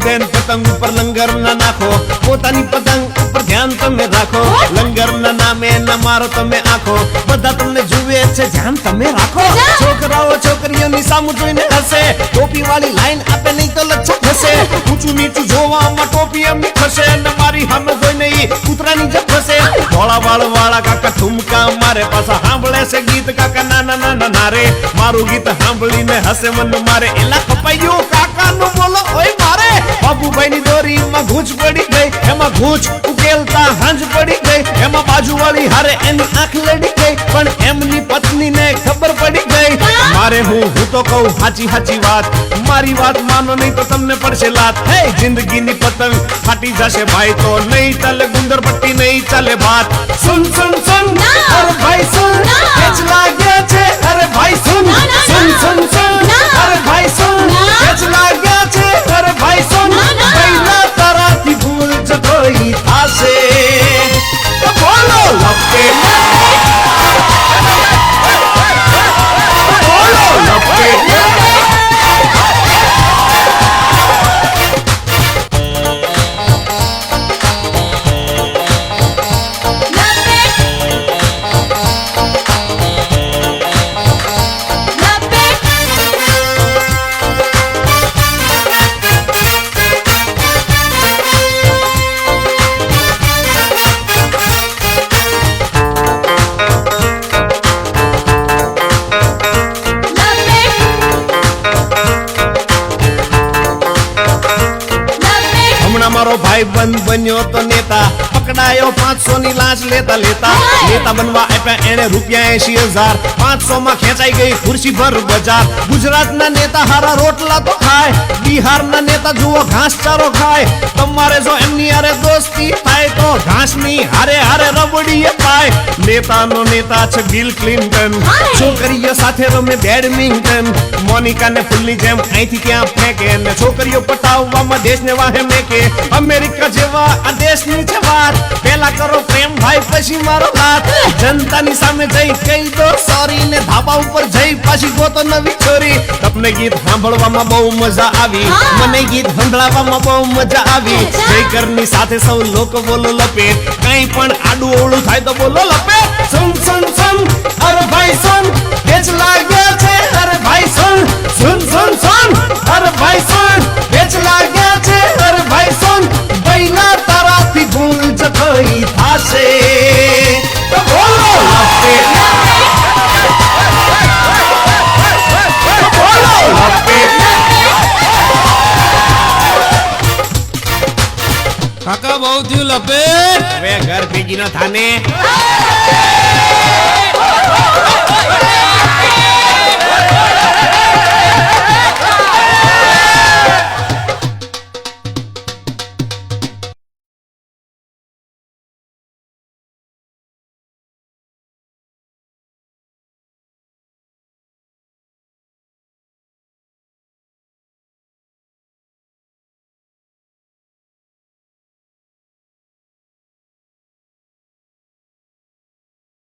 બેન પતંગ ઉપર લંગર ના નાખો, પોતાની પતંગ ઉપર ધ્યાન તમે રાખો, લંગર ના નામે ના મારો તમે આખો, બધા તમને જુએ છે ધ્યાન તમે રાખો, છોકરાઓ છોકરીઓની સામું જોઈને હસે, ટોપી વાળી લાઈન આપે નહીં તો લચ્છા થશે, ઊંચું નીચું જોવામાં ટોપી એમની થશે, અને મારી સામે જોઈને ઈ કૂતરાની જેમ થશે, ધોળા વાળ વાળા કાકા ઠુમકા મારે, પાછા સાંભળે છે ગીત કાકા નાના નાના નારે, મારું ગીત સાંભળીને હસે મન મારે, એલા કપાઈ ગયું કાકા નું બોલો ઓય મારે, બાબુભાઈ ની દોરી માં ઘૂંચ પડી ગઈ, એમાં ઘૂંચ ઉકેલતા હાંજ પડી ગઈ, એમાં બાજુવાળી હારે એની આંખ લડી ગઈ, પણ એમની પત્ની ને ખબર પડી ગઈ, મારે હું તો કહું હાચી હાચી વાત, મારી વાત માનો નહીં તો તમને પડશે લાત, હે જિંદગીની પતંગ ફાટી જશે ભાઈ, તો નહીં ચાલે ગુંદર પટ્ટી નહીં ચાલે ભાત, સુન સુન સુન અરે ભાઈ સુન, કેચ લાગ્યા છે અરે ભાઈ સુન, સુન સુન સુન અરે ભાઈ સુન, કેચ લાગ્યા છે અરે ભાઈ સુન, પહેલા તારાથી ભૂલ જ કોઈ થાશે, તો બોલો લપે બોલો લપે મારો ભાઈ બંધ બન્યો તો નેતા, પકડાયો 500 ની લાંચ લેતા લેતા, નેતા બનવા આપ્યા એને રૂપિયા 80,000, 500 માં ખેંચાઈ ગઈ ખુરશી ભર બજાર, ગુજરાતના નેતા હારા રોટલા તો ખાય, બિહારના નેતા જુઓ ઘાસ ચારો ખાય, તમારે જો એમની હારે દોસ્તી થાય તો ઘાસની હારે હારે રબડીએ પાય, નેતાનો નેતા છે બિલ ક્લિન્ટન, છોકરીઓ સાથે રમે બેડમિન્ટન, મોનિકાને ફૂલની જેમ અહીંથી ત્યાં ફેંકે, ને છોકરીઓ પટાવવામાં દેશને વાહે મેકે, અમેરિકા જેવા આ દેશની છે વાત, પેલા કરો પ્રેમ ભાઈ પછી મારો હાથ, જનતાની સામે જઈ કહી દો સોરી, ને ધાબા ઉપર જઈ પાછી ગોતો નવી છોરી, તમને ગીત સાંભળવામાં બહુ મજા આવી, મને ગીત સંભળાવવામાં બહુ મજા આવી, જયકરની સાથે સૌ લોકો બોલો લપેટ, કઈ પણ આડું અવળું થાય તો બોલો લપેટ, સુન સુન સુન અરે ભાઈ સુન, કેચ લાગ્યા છે અરે ભાઈ સુન, સુન સુન સુન અરે ભાઈ સુન, કેચ લાગ્યા છે અરે ભાઈ સુન, પહેલા તારાથી ભૂલ જ કોઈ થાશે, તો બોલો લપેટ બોલો લપેટ, કાકા બહુ થયું લપેટ, હવે ઘર ભેગી ન થાને।